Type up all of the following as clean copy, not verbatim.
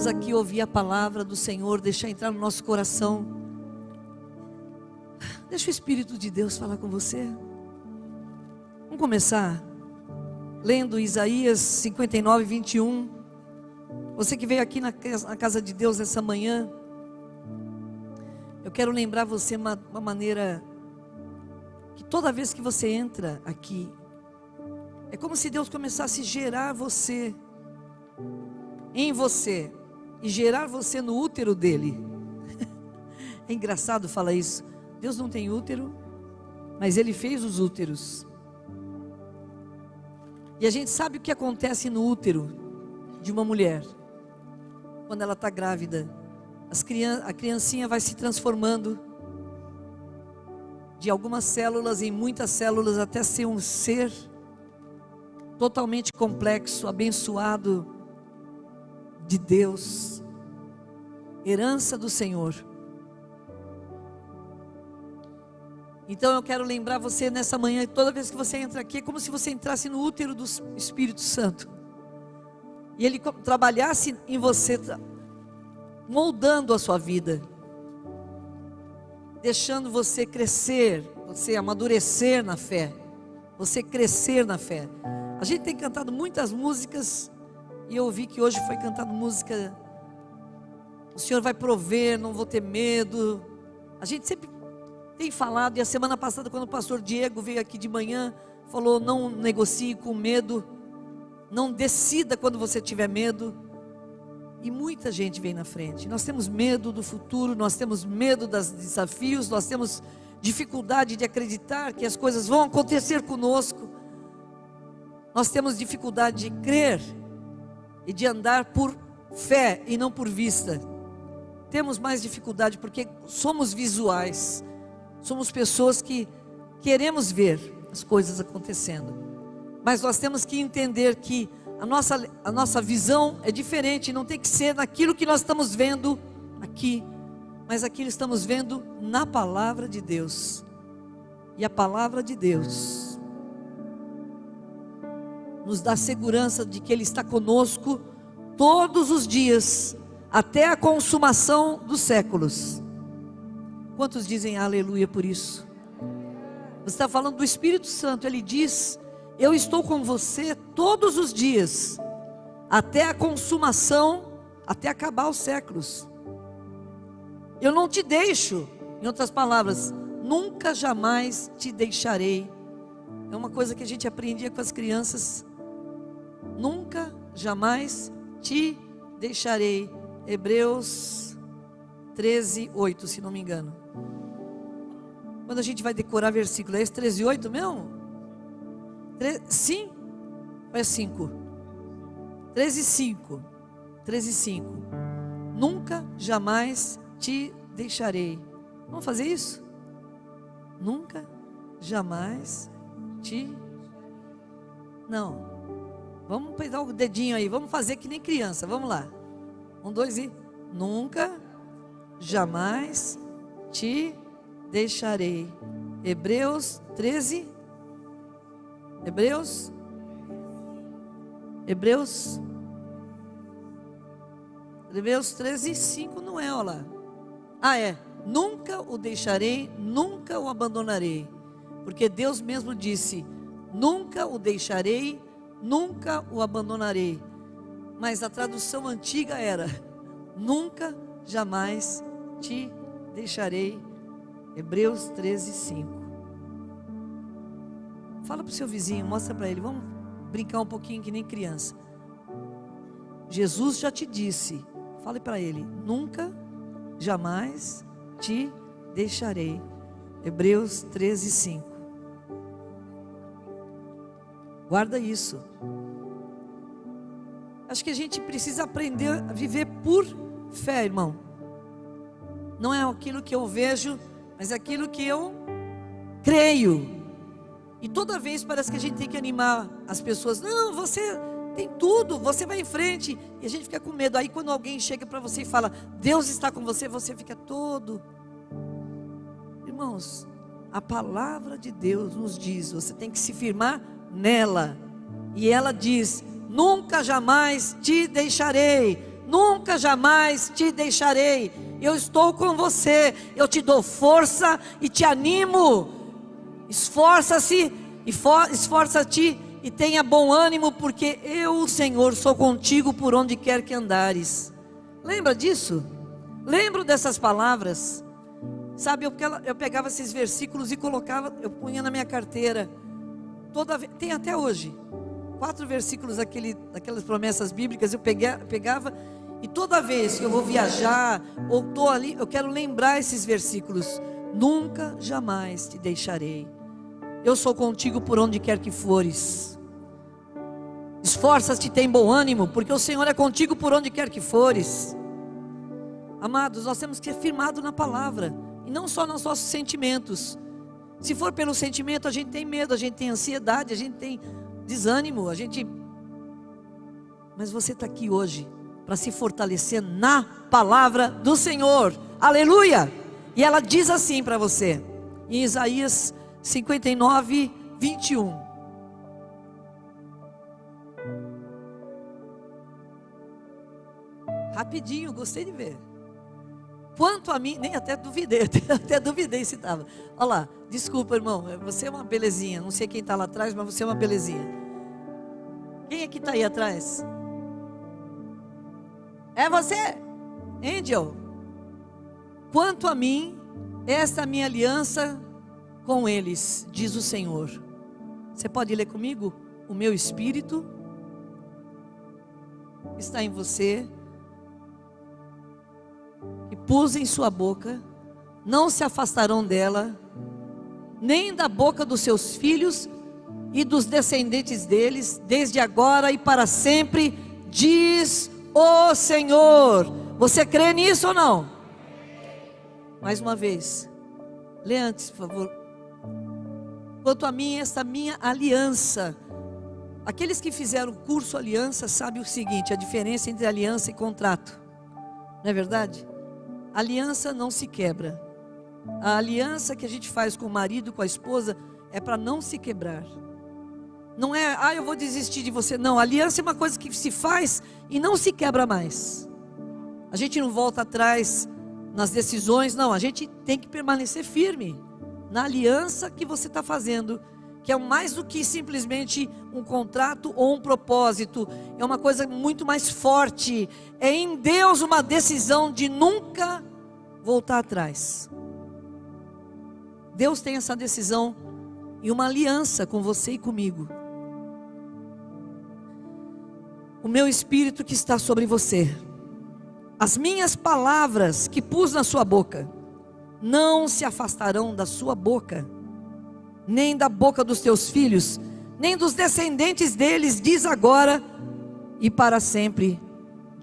vamos aqui ouvir a palavra do Senhor, deixar entrar no nosso coração. Deixa o Espírito de Deus falar com você. Vamos começar lendo Isaías 59, 21. Você que veio aqui na casa de Deus essa manhã, eu quero lembrar você uma maneira que toda vez que você entra aqui, é como se Deus começasse a gerar você, em você, e gerar você no útero dele. É engraçado falar isso. Deus não tem útero, mas Ele fez os úteros. E a gente sabe o que acontece no útero de uma mulher, quando ela está grávida. A criancinha vai se transformando de algumas células em muitas células, até ser um ser totalmente complexo, abençoado de Deus, herança do Senhor. Então eu quero lembrar você nessa manhã, toda vez que você entra aqui, é como se você entrasse no útero do Espírito Santo, e Ele trabalhasse em você, moldando a sua vida, deixando você crescer, você amadurecer na fé, você crescer na fé. A gente tem cantado muitas músicas, e eu ouvi que hoje foi cantado música, o Senhor vai prover, não vou ter medo. A gente sempre tem falado, e a semana passada quando o pastor Diego veio aqui de manhã, falou: não negocie com medo, não decida quando você tiver medo. E muita gente vem na frente. Nós temos medo do futuro, nós temos medo dos desafios, nós temos dificuldade de acreditar que as coisas vão acontecer conosco. Nós temos dificuldade de crer e de andar por fé e não por vista. Temos mais dificuldade porque somos visuais. Somos pessoas que queremos ver as coisas acontecendo. Mas nós temos que entender que a nossa visão é diferente. Não tem que ser naquilo que nós estamos vendo aqui, mas aquilo que estamos vendo na palavra de Deus. E a palavra de Deus nos dá segurança de que Ele está conosco todos os dias, até a consumação dos séculos. Quantos dizem aleluia por isso? Você está falando do Espírito Santo. Ele diz: eu estou com você todos os dias, até a consumação, até acabar os séculos. Eu não te deixo. Em outras palavras, nunca jamais te deixarei. É uma coisa que a gente aprendia com as crianças. Nunca jamais te deixarei. Hebreus 13, 8, se não me engano. Quando a gente vai decorar versículo, é esse 13, 8 mesmo? Sim? Ou é 5? 13, 5. 13, 5. Nunca jamais te deixarei. Vamos fazer isso? Nunca jamais te... Não. Vamos pegar o dedinho aí. Vamos fazer que nem criança. Vamos lá. 1, 2 e... Nunca jamais te deixarei. Hebreus 13. Hebreus 13, 5 não é, olha lá. É. Nunca o deixarei, nunca o abandonarei. Porque Deus mesmo disse: nunca o deixarei, nunca o abandonarei. Mas a tradução antiga era: nunca jamais te deixarei. Hebreus 13, 5. Fala para o seu vizinho, mostra para ele. Vamos brincar um pouquinho que nem criança. Jesus já te disse. Fale para ele: nunca, jamais te deixarei. Hebreus 13, 5. Guarda isso. Acho que a gente precisa aprender a viver por fé, irmão. Não é aquilo que eu vejo, mas é aquilo que eu creio. E toda vez parece que a gente tem que animar as pessoas. Não, você tem tudo, você vai em frente. E a gente fica com medo. Aí quando alguém chega para você e fala: Deus está com você, você fica todo... Irmãos, a palavra de Deus nos diz, você tem que se firmar nela. E ela diz: nunca jamais te deixarei, nunca jamais te deixarei. Eu estou com você, eu te dou força e te animo. Esforça-se, esforça-te e tenha bom ânimo, porque eu, o Senhor, sou contigo por onde quer que andares. Lembra disso? Lembro dessas palavras. Sabe, eu pegava esses versículos e colocava, eu punha na minha carteira. Tem até hoje 4 versículos daquelas promessas bíblicas. Eu pegava e toda vez que eu vou viajar ou estou ali, eu quero lembrar esses versículos. Nunca, jamais te deixarei. Eu sou contigo por onde quer que fores. Esforça-te e tem bom ânimo, porque o Senhor é contigo por onde quer que fores. Amados, nós temos que ser firmados na palavra, e não só nos nossos sentimentos. Se for pelo sentimento, a gente tem medo, a gente tem ansiedade, a gente tem desânimo, mas você está aqui hoje para se fortalecer na palavra do Senhor. Aleluia! E ela diz assim para você, em Isaías 59, 21. Rapidinho, gostei de ver. Quanto a mim, nem até duvidei, até duvidei se estava. Olha lá, desculpa, irmão, você é uma belezinha. Não sei quem está lá atrás, mas você é uma belezinha. Quem é que está aí atrás? É você, Angel. Quanto a mim, esta é a minha aliança com eles, diz o Senhor. Você pode ler comigo? O meu espírito está em você, e pus em sua boca, não se afastarão dela, nem da boca dos seus filhos e dos descendentes deles, desde agora e para sempre, diz o Senhor. Você crê nisso ou não? Mais uma vez, lê antes, por favor. Quanto a mim, esta minha aliança. Aqueles que fizeram o curso aliança sabem o seguinte: a diferença entre aliança e contrato. Não é verdade? Aliança não se quebra. A aliança que a gente faz com o marido, com a esposa, é para não se quebrar. Não é, eu vou desistir de você. Não, a aliança é uma coisa que se faz e não se quebra mais. A gente não volta atrás nas decisões, não. A gente tem que permanecer firme na aliança que você está fazendo, que é mais do que simplesmente um contrato ou um propósito. É uma coisa muito mais forte. É em Deus uma decisão de nunca voltar atrás. Deus tem essa decisão e uma aliança com você e comigo. O meu espírito que está sobre você, as minhas palavras que pus na sua boca, não se afastarão da sua boca, nem da boca dos teus filhos, nem dos descendentes deles, diz agora e para sempre,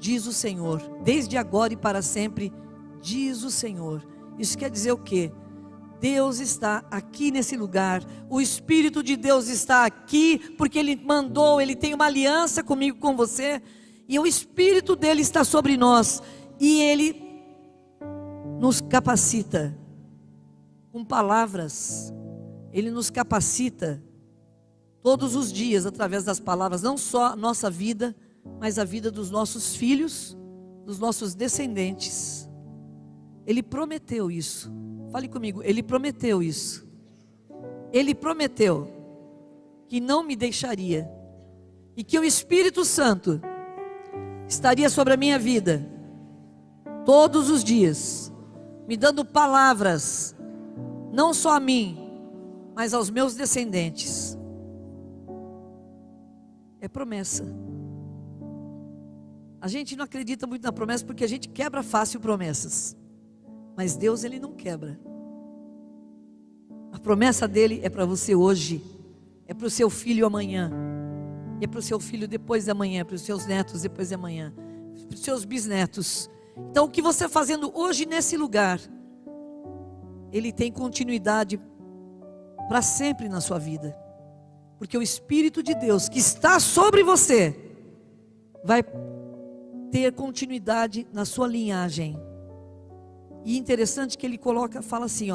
diz o Senhor. Desde agora e para sempre, diz o Senhor. Isso quer dizer o quê? Deus está aqui nesse lugar, o Espírito de Deus está aqui, porque Ele mandou, Ele tem uma aliança comigo, com você, e o Espírito dEle está sobre nós, e Ele nos capacita, com palavras, Ele nos capacita, todos os dias, através das palavras, não só a nossa vida, mas a vida dos nossos filhos, dos nossos descendentes. Ele prometeu isso. Fale comigo, Ele prometeu isso. Ele prometeu que não me deixaria, e que o Espírito Santo estaria sobre a minha vida, todos os dias, me dando palavras, não só a mim, mas aos meus descendentes. É promessa. A gente não acredita muito na promessa, porque a gente quebra fácil promessas. Mas Deus, Ele não quebra. A promessa dEle é para você hoje, é para o seu filho amanhã, é para o seu filho depois de amanhã, para os seus netos depois de amanhã, para os seus bisnetos. Então o que você está fazendo hoje nesse lugar, Ele tem continuidade para sempre na sua vida, porque o Espírito de Deus que está sobre você, vai ter continuidade na sua linhagem. E interessante que ele fala assim,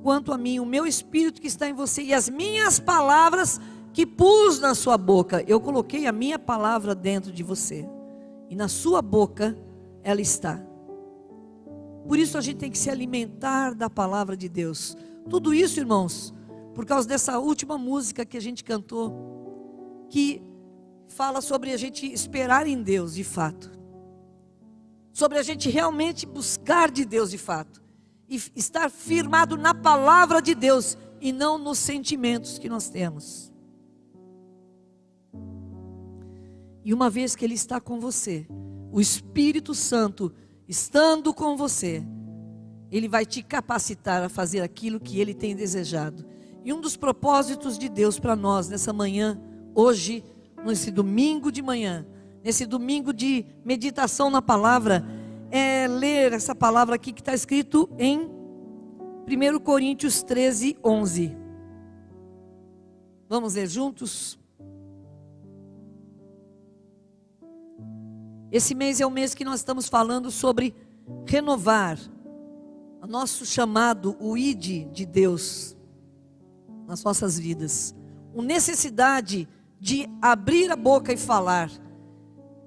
quanto a mim, o meu espírito que está em você e as minhas palavras que pus na sua boca. Eu coloquei a minha palavra dentro de você. e na sua boca ela está. Por isso a gente tem que se alimentar da palavra de Deus. Tudo isso, irmãos, por causa dessa última música que a gente cantou, que fala sobre a gente esperar em Deus de fato, sobre a gente realmente buscar de Deus de fato, e estar firmado na palavra de Deus e não nos sentimentos que nós temos. E uma vez que Ele está com você, o Espírito Santo estando com você, Ele vai te capacitar a fazer aquilo que Ele tem desejado. E um dos propósitos de Deus para nós nessa manhã, hoje, nesse domingo de manhã, nesse domingo de meditação na palavra, é ler essa palavra aqui que está escrito em 1 Coríntios 13, 11. Vamos ler juntos? Esse mês é o mês que nós estamos falando sobre renovar o nosso chamado, o ID de Deus nas nossas vidas. A necessidade de abrir a boca e falar.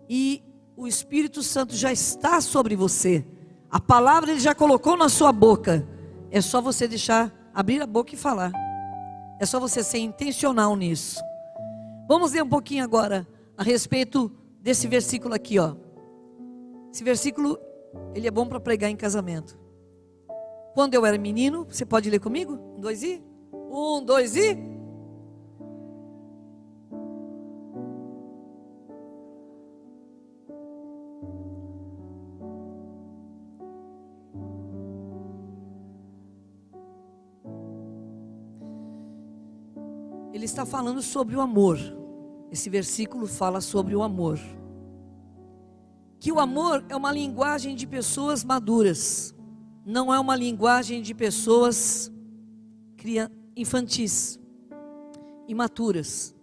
E o Espírito Santo já está sobre você. A palavra Ele já colocou na sua boca. É só você deixar abrir a boca e falar. É só você ser intencional nisso. Vamos ler um pouquinho agora a respeito desse versículo aqui, ó. Esse versículo, ele é bom para pregar em casamento. Quando eu era menino, você pode ler comigo? 1, 2 e? 1, 2 e? Ele está falando sobre o amor. Esse versículo fala sobre o amor. Que o amor é uma linguagem de pessoas maduras. Não é uma linguagem de pessoas infantis, imaturas.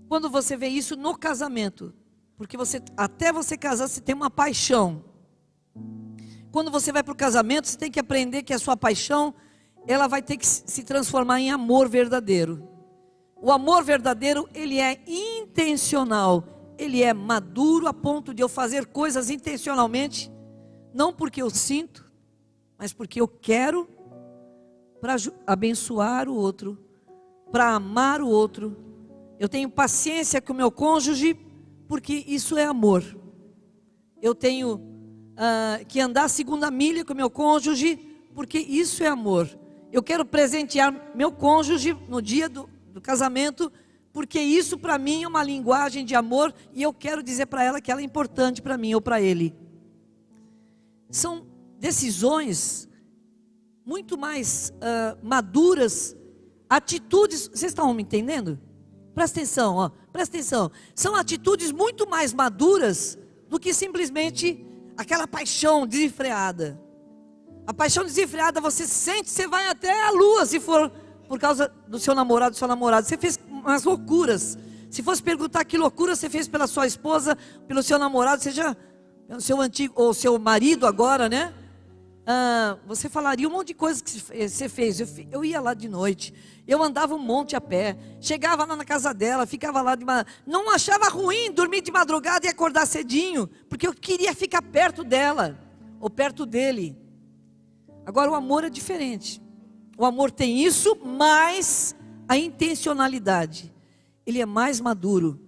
Quando você vê isso no casamento, porque até você casar você tem uma paixão. Quando você vai para o casamento, você tem que aprender que a sua paixão, ela vai ter que se transformar em amor verdadeiro. O amor verdadeiro, ele é intencional, ele é maduro a ponto de eu fazer coisas intencionalmente, não porque eu sinto, mas porque eu quero, para abençoar o outro, para amar o outro. Eu tenho paciência com o meu cônjuge, porque isso é amor. Eu tenho que andar a segunda milha com o meu cônjuge, porque isso é amor. Eu quero presentear meu cônjuge no dia do casamento, porque isso para mim é uma linguagem de amor, e eu quero dizer para ela que ela é importante para mim ou para ele. São decisões muito mais maduras, atitudes. Vocês estão me entendendo? Presta atenção, ó, presta atenção. São atitudes muito mais maduras do que simplesmente aquela paixão desenfreada. A paixão desenfreada você sente, você vai até a lua, se for por causa do seu namorado, sua namorada. Você fez umas loucuras. Se fosse perguntar que loucura você fez pela sua esposa, pelo seu namorado, seja pelo seu antigo ou seu marido agora, né? Você falaria um monte de coisas que você fez. Eu ia lá de noite, eu andava um monte a pé, chegava lá na casa dela, ficava lá não achava ruim dormir de madrugada e acordar cedinho, porque eu queria ficar perto dela ou perto dele. Agora o amor é diferente. O amor tem isso, mas a intencionalidade, ele é mais maduro.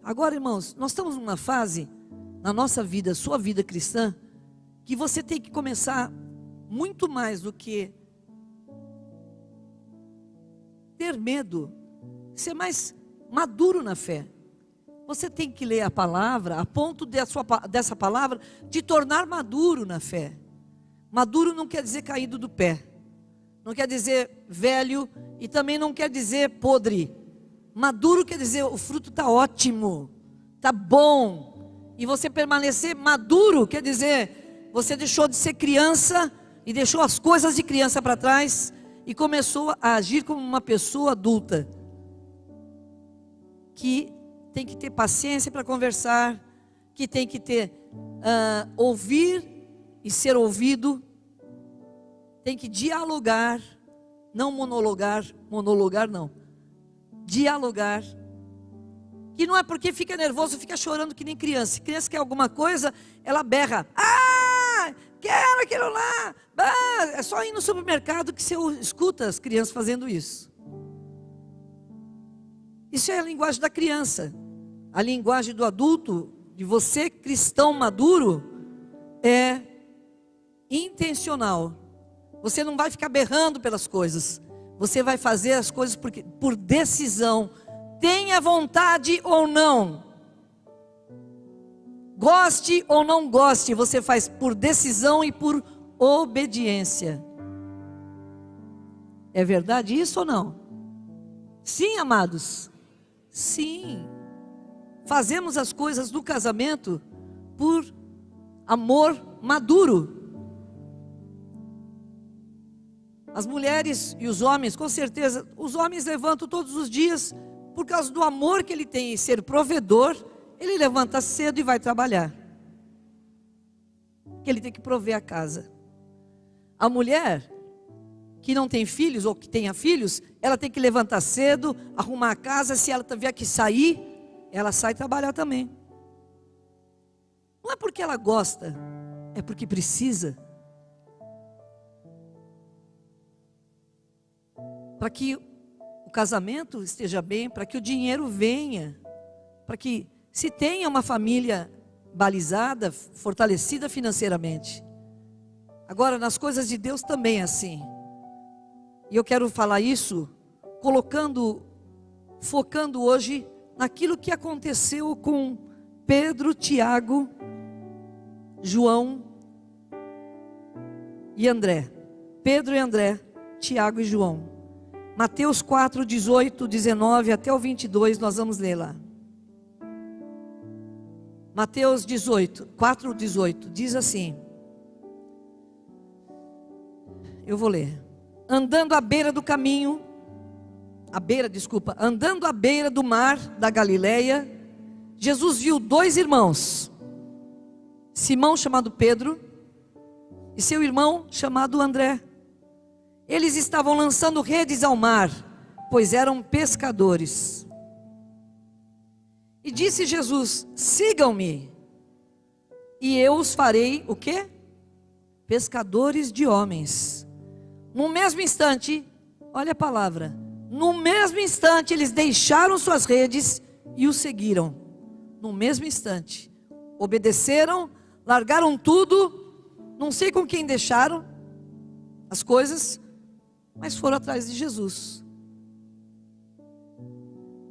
Agora, irmãos, nós estamos numa fase na nossa vida, sua vida cristã, que você tem que começar muito mais do que ter medo, ser mais maduro na fé. Você tem que ler a palavra a ponto dessa palavra te tornar maduro na fé. Maduro não quer dizer caído do pé, não quer dizer velho, e também não quer dizer podre. Maduro quer dizer o fruto está ótimo, está bom. E você permanecer maduro quer dizer você deixou de ser criança e deixou as coisas de criança para trás e começou a agir como uma pessoa adulta, que tem que ter paciência para conversar, que tem que ter ouvir e ser ouvido, tem que dialogar, não monologar não, dialogar, que não é porque fica nervoso, fica chorando que nem criança. Se criança quer alguma coisa, ela berra: ah, quero aquilo lá. Ah, é só ir no supermercado que você escuta as crianças fazendo isso. Isso é a linguagem da criança. A linguagem do adulto, de você cristão maduro, é intencional. Você não vai ficar berrando pelas coisas. Você vai fazer as coisas por decisão. Tenha vontade ou não. Goste ou não goste, você faz por decisão e por obediência. É verdade isso ou não? Sim, amados. Sim. Fazemos as coisas do casamento por amor maduro. As mulheres e os homens, com certeza, os homens levantam todos os dias por causa do amor que ele tem em ser provedor. Ele levanta cedo e vai trabalhar, porque ele tem que prover a casa. A mulher que não tem filhos ou que tenha filhos, ela tem que levantar cedo, arrumar a casa. Se ela tiver que sair, ela sai trabalhar também. Não é porque ela gosta, é porque precisa. Para que o casamento esteja bem, para que o dinheiro venha, para que se tenha uma família balizada, fortalecida financeiramente. Agora, nas coisas de Deus também é assim. E eu quero falar isso focando hoje naquilo que aconteceu com Pedro, Tiago, João e André. Pedro e André, Tiago e João. Mateus 4, 18, 19 até o 22, nós vamos ler lá. Mateus 4, 18, diz assim. Eu vou ler. Andando à beira do mar da Galileia, Jesus viu dois irmãos, Simão chamado Pedro e seu irmão chamado André. Eles estavam lançando redes ao mar, pois eram pescadores. E disse Jesus: sigam-me, e eu os farei o quê? Pescadores de homens. No mesmo instante, olha a palavra, no mesmo instante eles deixaram suas redes e o seguiram. No mesmo instante, obedeceram, largaram tudo, não sei com quem deixaram as coisas, mas foram atrás de Jesus.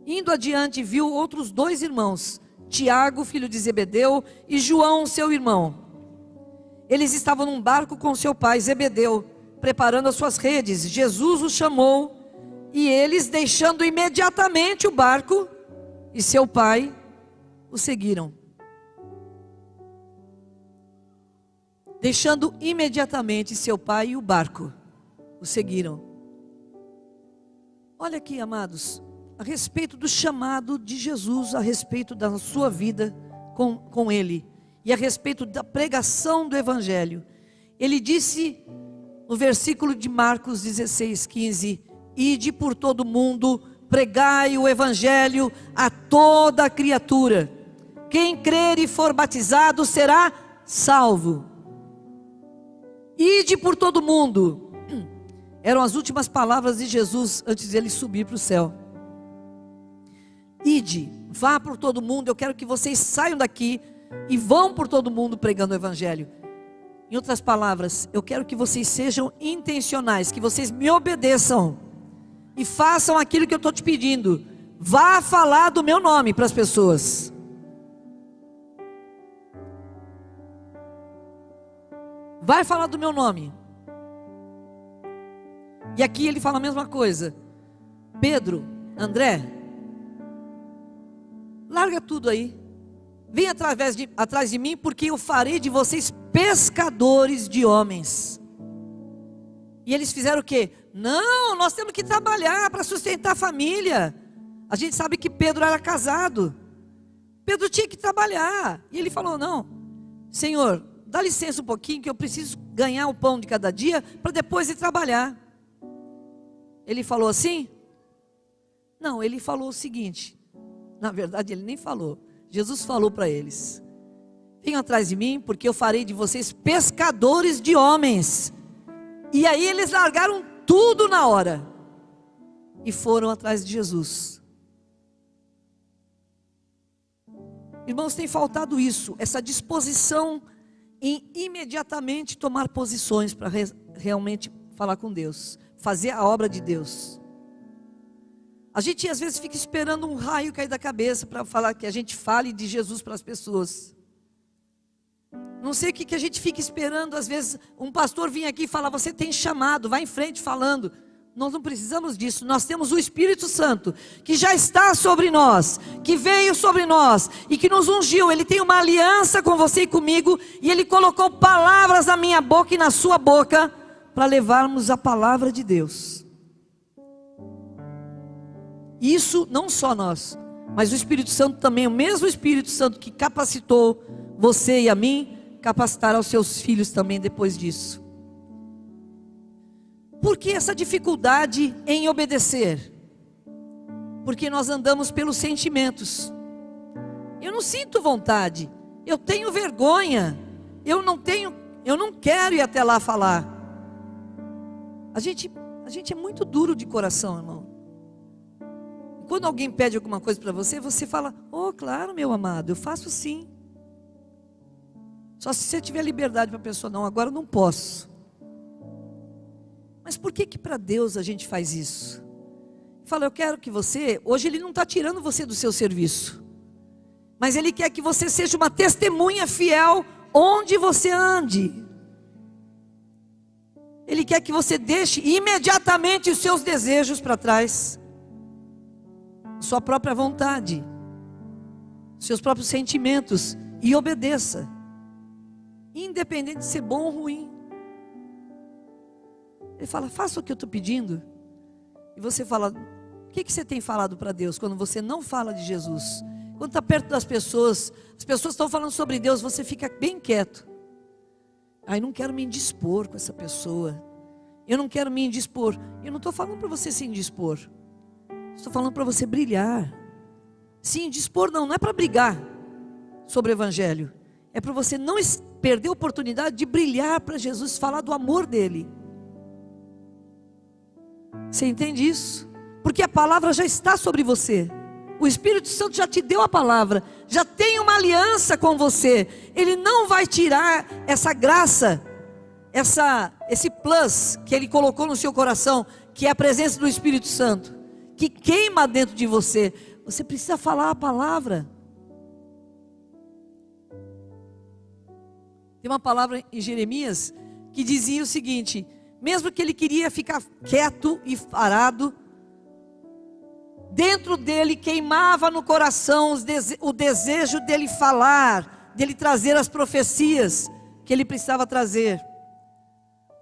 Indo adiante, viu outros dois irmãos, Tiago, filho de Zebedeu, e João, seu irmão. Eles estavam num barco com seu pai Zebedeu, preparando as suas redes. Jesus os chamou, e eles, deixando imediatamente o barco e seu pai, o seguiram. Deixando imediatamente seu pai e o barco, o seguiram. Olha aqui, amados, a respeito do chamado de Jesus, a respeito da sua vida com Ele, e a respeito da pregação do Evangelho. Ele disse no versículo de Marcos 16, 15: ide por todo o mundo, pregai o Evangelho a toda criatura. Quem crer e for batizado será salvo. Ide por todo o mundo. Eram as últimas palavras de Jesus antes de ele subir para o céu. Ide, vá por todo mundo. Eu quero que vocês saiam daqui e vão por todo mundo pregando o Evangelho. Em outras palavras, eu quero que vocês sejam intencionais, que vocês me obedeçam e façam aquilo que eu estou te pedindo. Vá falar do meu nome para as pessoas. Vai falar do meu nome. E aqui ele fala a mesma coisa. Pedro, André, larga tudo aí. Vem atrás de mim, porque eu farei de vocês pescadores de homens. E eles fizeram o quê? Não, nós temos que trabalhar para sustentar a família. A gente sabe que Pedro era casado. Pedro tinha que trabalhar. E ele falou: não, Senhor, dá licença um pouquinho, que eu preciso ganhar o pão de cada dia para depois ir trabalhar. Ele falou assim? Não, ele falou o seguinte: Na verdade, ele nem falou. Jesus falou para eles: venham atrás de mim, porque eu farei de vocês pescadores de homens. E aí eles largaram tudo na hora e foram atrás de Jesus. Irmãos, tem faltado isso, essa disposição em imediatamente tomar posições para realmente falar com Deus, fazer a obra de Deus. A gente às vezes fica esperando um raio cair da cabeça para falar que a gente fale de Jesus para as pessoas. Não sei o que a gente fica esperando. Às vezes um pastor vem aqui e fala: você tem chamado, vai em frente falando. Nós não precisamos disso. Nós temos o Espírito Santo, que já está sobre nós, que veio sobre nós e que nos ungiu. Ele tem uma aliança com você e comigo, e Ele colocou palavras na minha boca e na sua boca, para levarmos a palavra de Deus. Isso não só nós, mas o Espírito Santo também. O mesmo Espírito Santo que capacitou você e a mim, capacitará os seus filhos também depois disso. Por que essa dificuldade em obedecer? Porque nós andamos pelos sentimentos. Eu não sinto vontade, eu tenho vergonha, eu não quero ir até lá falar. A gente é muito duro de coração, irmão. Quando alguém pede alguma coisa para você, você fala: oh, claro, meu amado, eu faço sim. Só se você tiver liberdade para a pessoa: não, agora eu não posso. Mas por que para Deus a gente faz isso? Fala: eu quero que você, hoje Ele não está tirando você do seu serviço, mas Ele quer que você seja uma testemunha fiel onde você ande. Ele quer que você deixe imediatamente os seus desejos para trás, sua própria vontade, seus próprios sentimentos, e obedeça, independente de ser bom ou ruim. Ele fala: faça o que eu estou pedindo. E você fala: o que você tem falado para Deus quando você não fala de Jesus? Quando está perto das pessoas, as pessoas estão falando sobre Deus, você fica bem quieto. Aí não quero me indispor com essa pessoa. Eu não quero me indispor. Eu não estou falando para você se indispor. Estou falando para você brilhar. Se indispor não é para brigar sobre o Evangelho. É para você não perder a oportunidade de brilhar para Jesus, falar do amor dEle. Você entende isso? Porque a palavra já está sobre você. O Espírito Santo já te deu a palavra, já tem uma aliança com você. Ele não vai tirar essa graça, esse plus que Ele colocou no seu coração, que é a presença do Espírito Santo, que queima dentro de você. Você precisa falar a palavra. Tem uma palavra em Jeremias que dizia o seguinte: mesmo que ele queria ficar quieto e parado, dentro dele queimava no coração o desejo dele falar, dele trazer as profecias que ele precisava trazer.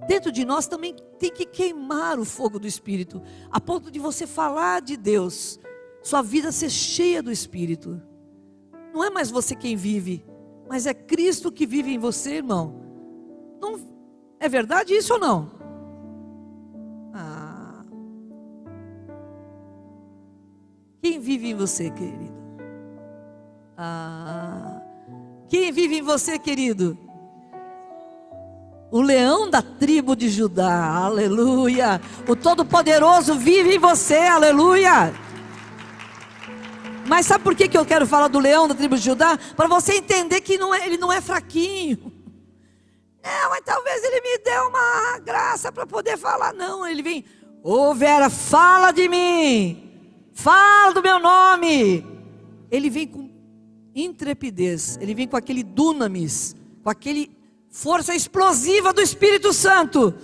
Dentro de nós também tem que queimar o fogo do Espírito, a ponto de você falar de Deus, sua vida ser cheia do Espírito. Não é mais você quem vive, mas é Cristo que vive em você, irmão. Não, é verdade isso ou não? Quem vive em você, querido? Quem vive em você, querido? O leão da tribo de Judá, aleluia. O Todo-Poderoso vive em você, aleluia. Mas sabe por que eu quero falar do leão da tribo de Judá? Para você entender que ele não é fraquinho. Não, mas talvez ele me dê uma graça para poder falar. Não, ele vem: ô Vera, fala de mim. Fala do meu nome. Ele vem com intrepidez, ele vem com aquele dunamis, com aquele força explosiva do Espírito Santo,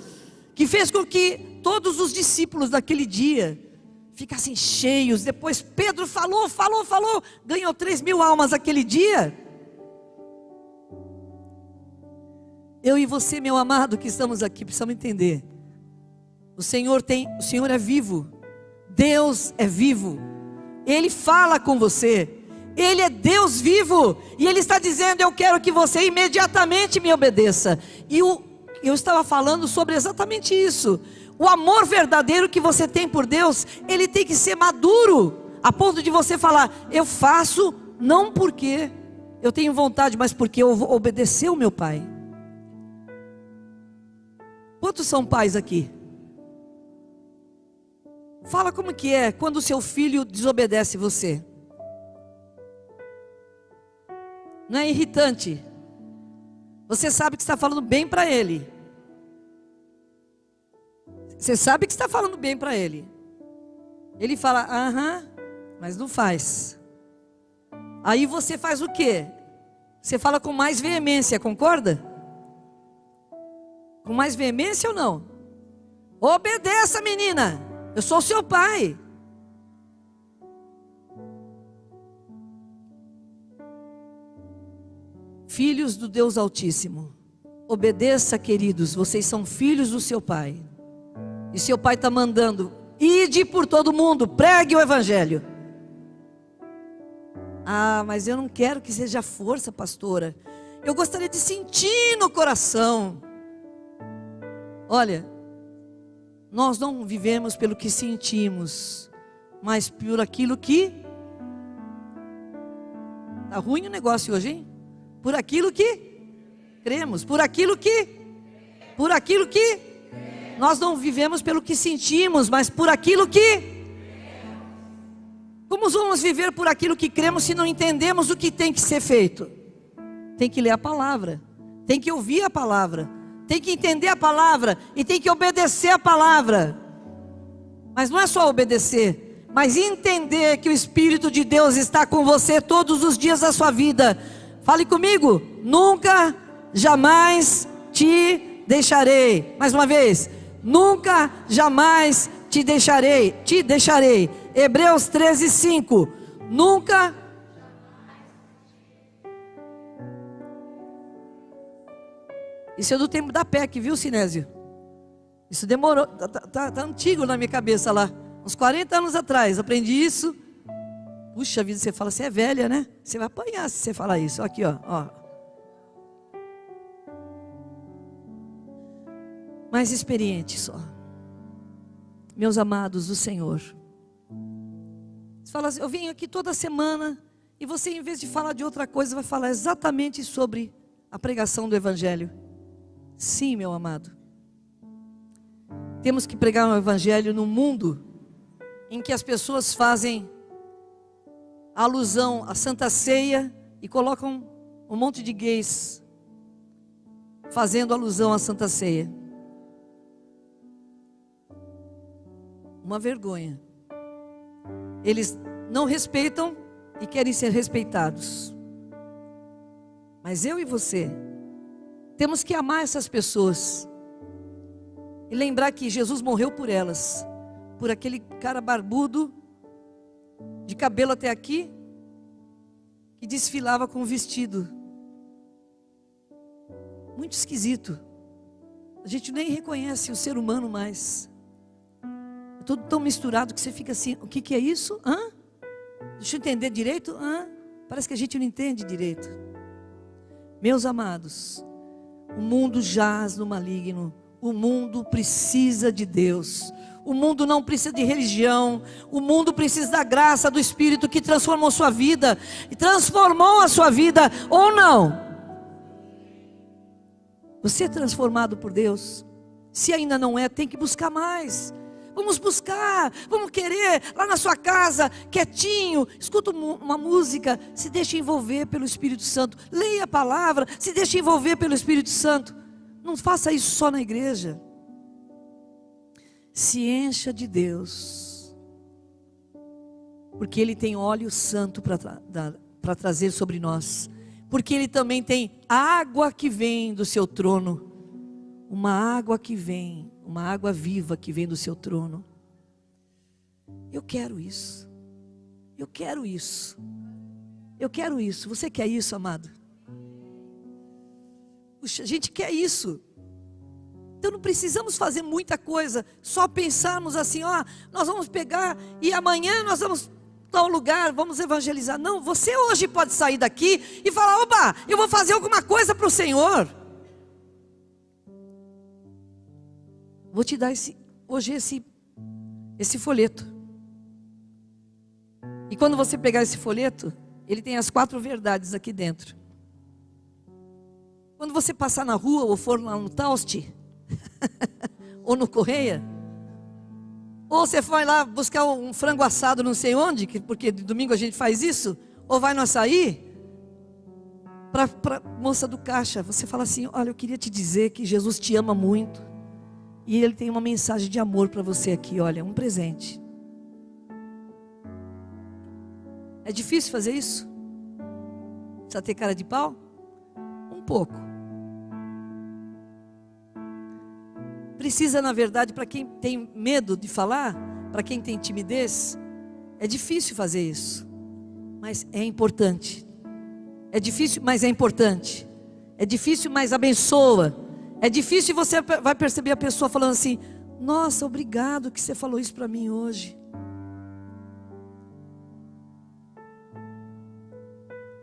que fez com que todos os discípulos daquele dia ficassem cheios. Depois Pedro falou, ganhou 3.000 almas aquele dia. Eu e você, meu amado, que estamos aqui, precisamos entender: o Senhor é vivo. Deus é vivo, Ele fala com você, Ele é Deus vivo, e Ele está dizendo: eu quero que você imediatamente me obedeça. E eu estava falando sobre exatamente isso. O amor verdadeiro que você tem por Deus, ele tem que ser maduro, a ponto de você falar: eu faço não porque eu tenho vontade, mas porque eu vou obedecer o meu pai. Quantos são pais aqui? Fala como que é quando o seu filho desobedece você. Não é irritante? Você sabe que está falando bem para ele. Você sabe que está falando bem para ele. Ele fala: aham, mas não faz. Aí você faz o quê? Você fala com mais veemência, concorda? Com mais veemência ou não? Obedeça, menina. Eu sou o seu pai. Filhos do Deus Altíssimo, obedeça, queridos. Vocês são filhos do seu pai. E seu pai está mandando: ide por todo mundo, pregue o evangelho. Ah, mas eu não quero que seja força, pastora. Eu gostaria de sentir no coração. Olha, nós não vivemos pelo que sentimos, mas por aquilo que... Está ruim o negócio hoje, hein? Por aquilo que cremos, por aquilo que nós não vivemos pelo que sentimos, mas por aquilo que... Como vamos viver por aquilo que cremos se não entendemos o que tem que ser feito? Tem que ler a palavra, tem que ouvir a palavra, tem que entender a palavra e tem que obedecer a palavra. Mas não é só obedecer, mas entender que o Espírito de Deus está com você todos os dias da sua vida. Fale comigo: nunca, jamais te deixarei. Mais uma vez: nunca, jamais te deixarei. Te deixarei. Hebreus 13:5. Nunca. Isso é do tempo da PEC, viu, Sinésio? Isso demorou, tá antigo na minha cabeça lá. Uns 40 anos atrás, aprendi isso. Puxa vida, você fala: você é velha, né? Você vai apanhar se você falar isso. Aqui, ó. Mais experiente só. Meus amados do Senhor. Você fala assim: eu venho aqui toda semana, e você, em vez de falar de outra coisa, vai falar exatamente sobre a pregação do Evangelho. Sim, meu amado. Temos que pregar um Evangelho num mundo em que as pessoas fazem alusão à Santa Ceia e colocam um monte de gays fazendo alusão à Santa Ceia. Uma vergonha. Eles não respeitam e querem ser respeitados. Mas eu e você temos que amar essas pessoas e lembrar que Jesus morreu por elas, por aquele cara barbudo, de cabelo até aqui, que desfilava com um vestido muito esquisito. A gente nem reconhece o ser humano mais. É tudo tão misturado que você fica assim: o que é isso? Hã? Deixa eu entender direito? Hã? Parece que a gente não entende direito. Meus amados, o mundo jaz no maligno. O mundo precisa de Deus. O mundo não precisa de religião. O mundo precisa da graça do Espírito que transformou sua vida. E transformou a sua vida, ou não? Você é transformado por Deus? Se ainda não é, tem que buscar mais. Vamos buscar, vamos querer, lá na sua casa, quietinho, escuta uma música, se deixe envolver pelo Espírito Santo. Leia a palavra, se deixe envolver pelo Espírito Santo. Não faça isso só na igreja. Se encha de Deus, porque Ele tem óleo santo para trazer sobre nós, porque Ele também tem água que vem do seu trono, uma água que vem, uma água viva que vem do seu trono. Eu quero isso, eu quero isso, eu quero isso. Você quer isso, amado? Puxa, a gente quer isso. Então não precisamos fazer muita coisa, só pensarmos assim: ó, nós vamos pegar e amanhã nós vamos tal lugar, vamos evangelizar. Não, você hoje pode sair daqui e falar: opa, eu vou fazer alguma coisa para o Senhor. Vou te dar hoje esse folheto. E quando você pegar esse folheto, ele tem as 4 verdades aqui dentro. Quando você passar na rua ou for lá no Taust, ou no Correia, ou você vai lá buscar um frango assado não sei onde, porque de domingo a gente faz isso, ou vai no Açaí, para moça do caixa, você fala assim: olha, eu queria te dizer que Jesus te ama muito, e Ele tem uma mensagem de amor para você aqui, olha, um presente. É difícil fazer isso? Precisa ter cara de pau? Um pouco. Precisa, na verdade, para quem tem medo de falar, para quem tem timidez, é difícil fazer isso. Mas é importante. É difícil, mas é importante. É difícil, mas abençoa. É difícil e você vai perceber a pessoa falando assim: nossa, obrigado que você falou isso para mim hoje.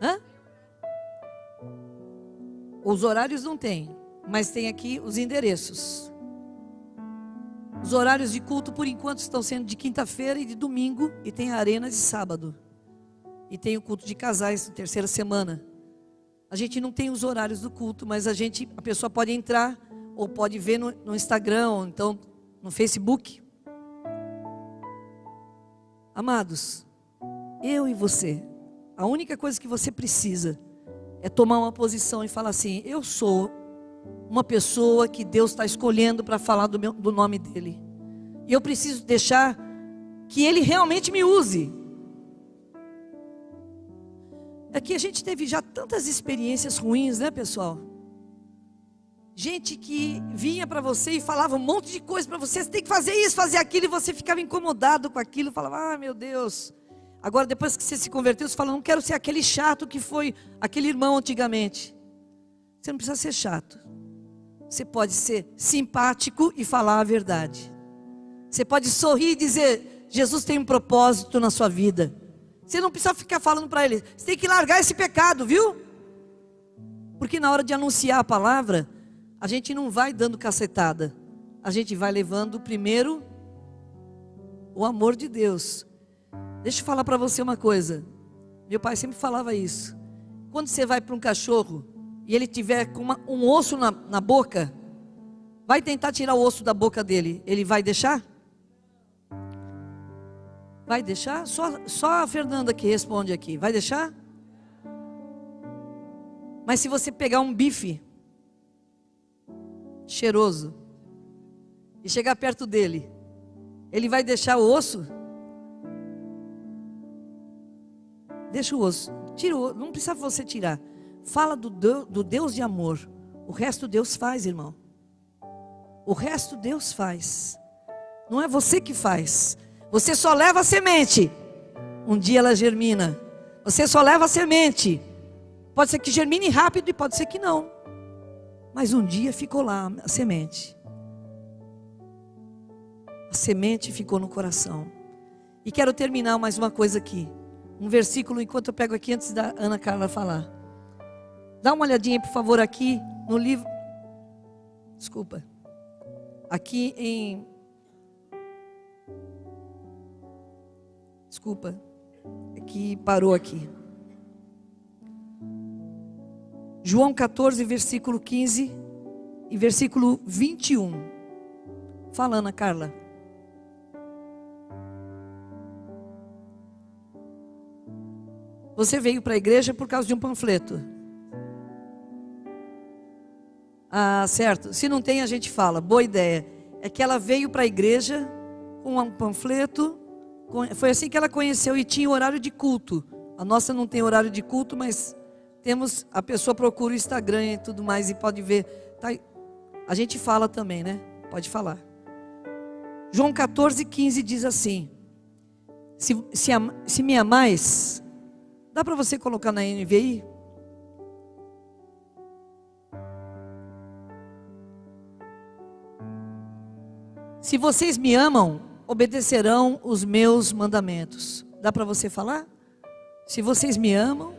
Hã? Os horários não tem, mas tem aqui os endereços. Os horários de culto, por enquanto, estão sendo de quinta-feira e de domingo, e tem a arena de sábado. E tem o culto de casais, na terceira semana. A gente não tem os horários do culto, mas a pessoa pode entrar, ou pode ver no Instagram, ou então no Facebook. Amados, eu e você, a única coisa que você precisa é tomar uma posição e falar assim: eu sou uma pessoa que Deus está escolhendo para falar do nome dEle. E eu preciso deixar que Ele realmente me use. Aqui a gente teve já tantas experiências ruins, né, pessoal? Gente que vinha para você e falava um monte de coisa para você: você tem que fazer isso, fazer aquilo, e você ficava incomodado com aquilo, falava: ah, meu Deus. Agora, depois que você se converteu, você fala: não quero ser aquele chato que foi aquele irmão antigamente. Você não precisa ser chato. Você pode ser simpático e falar a verdade. Você pode sorrir e dizer: Jesus tem um propósito na sua vida. Você não precisa ficar falando para ele: você tem que largar esse pecado, viu? Porque na hora de anunciar a palavra, a gente não vai dando cacetada. A gente vai levando primeiro o amor de Deus. Deixa eu falar para você uma coisa. Meu pai sempre falava isso. Quando você vai para um cachorro e ele tiver com um osso na boca, vai tentar tirar o osso da boca dele, ele vai deixar? Vai deixar? Só a Fernanda que responde aqui. Vai deixar? Mas se você pegar um bife cheiroso e chegar perto dele, ele vai deixar o osso? Deixa o osso. Tira o osso. Não precisa você tirar. Fala do Deus de amor. O resto Deus faz, irmão. O resto Deus faz. Não é você que faz. Você só leva a semente. Um dia ela germina. Você só leva a semente. Pode ser que germine rápido e pode ser que não. Mas um dia ficou lá a semente. A semente ficou no coração. E quero terminar mais uma coisa aqui. Um versículo, enquanto eu pego aqui, antes da Ana Carla falar. Dá uma olhadinha, por favor, aqui no livro. Desculpa. Aqui em... Desculpa. Aqui, parou aqui. João 14, versículo 15 e versículo 21. Fala, Ana Carla. Você veio para a igreja por causa de um panfleto. Ah, certo. Se não tem, a gente fala. Boa ideia. É que ela veio para a igreja com um panfleto. Foi assim que ela conheceu e tinha horário de culto. A nossa não tem horário de culto, mas temos, a pessoa procura o Instagram e tudo mais e pode ver. Tá, a gente fala também, né? Pode falar. João 14, 15 diz assim: se me amais... Dá para você colocar na NVI? Se vocês me amam, obedecerão os meus mandamentos. Dá para você falar? Se vocês me amam,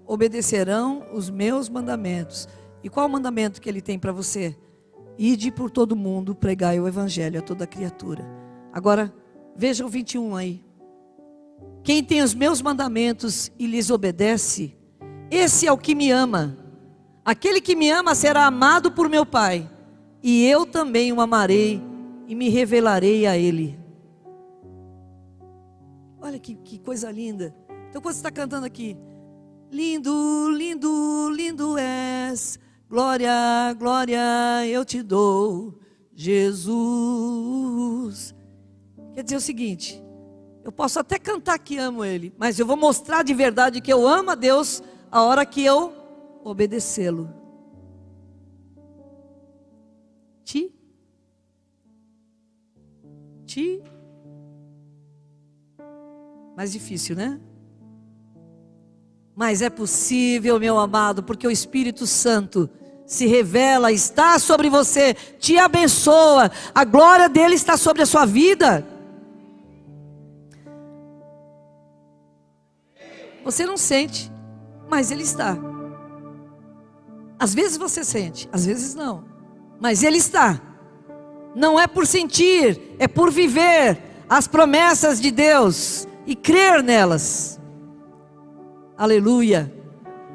obedecerão os meus mandamentos. E qual o mandamento que ele tem para você? Ide por todo mundo, pregai o evangelho a toda criatura. Agora, veja o 21 aí. Quem tem os meus mandamentos e lhes obedece, esse é o que me ama. Aquele que me ama será amado por meu Pai, e eu também o amarei e me revelarei a ele. Olha que coisa linda. Então quando você está cantando aqui, lindo, lindo, lindo és, glória, glória eu te dou, Jesus. Quer dizer o seguinte, eu posso até cantar que amo Ele, mas eu vou mostrar de verdade que eu amo a Deus a hora que eu obedecê-lo. Mais difícil, né? Mas é possível, meu amado, porque o Espírito Santo se revela, está sobre você, te abençoa, a glória dele está sobre a sua vida. Você não sente, mas ele está. Às vezes você sente, às vezes não, mas ele está. Não é por sentir, é por viver as promessas de Deus e crer nelas. Aleluia.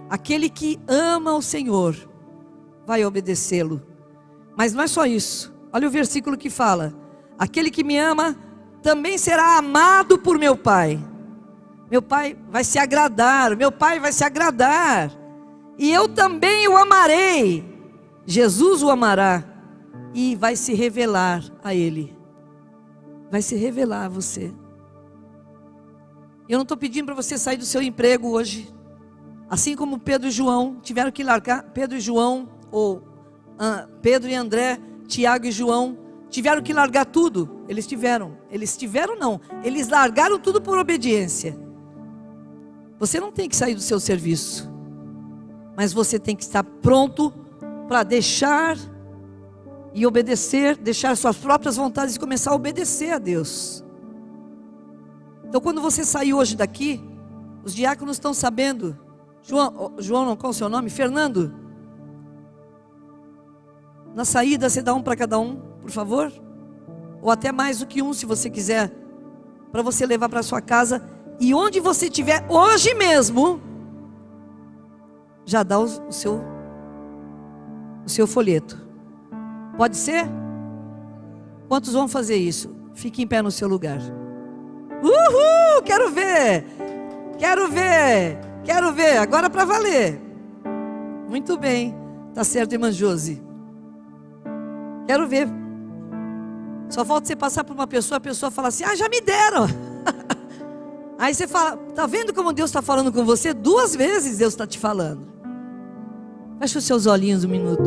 Aquele que ama o Senhor vai obedecê-lo. Mas não é só isso. Olha o versículo que fala: aquele que me ama também será amado por meu Pai. Meu Pai vai se agradar, meu Pai vai se agradar, e eu também o amarei. Jesus o amará e vai se revelar a Ele. Vai se revelar a você. Eu não estou pedindo para você sair do seu emprego hoje. Assim como Pedro e João tiveram que largar, Pedro e João, ou Pedro e André, Tiago e João, tiveram que largar tudo. Eles largaram tudo por obediência. Você não tem que sair do seu serviço, mas você tem que estar pronto para deixar e obedecer, deixar suas próprias vontades e começar a obedecer a Deus. Então quando você sair hoje daqui, os diáconos estão sabendo. João, não, qual é o seu nome? Fernando. Na saída você dá um para cada um, por favor. Ou até mais do que um, se você quiser, para você levar para sua casa. E onde você estiver hoje mesmo, já dá o seu folheto. Pode ser? Quantos vão fazer isso? Fique em pé no seu lugar. Uhul! Quero ver! Quero ver! Quero ver! Agora para valer. Muito bem. Tá certo, irmã Josi. Quero ver. Só falta você passar por uma pessoa, a pessoa fala assim: ah, já me deram. Aí você fala: tá vendo como Deus está falando com você? 2 vezes Deus está te falando. Fecha os seus olhinhos um minuto.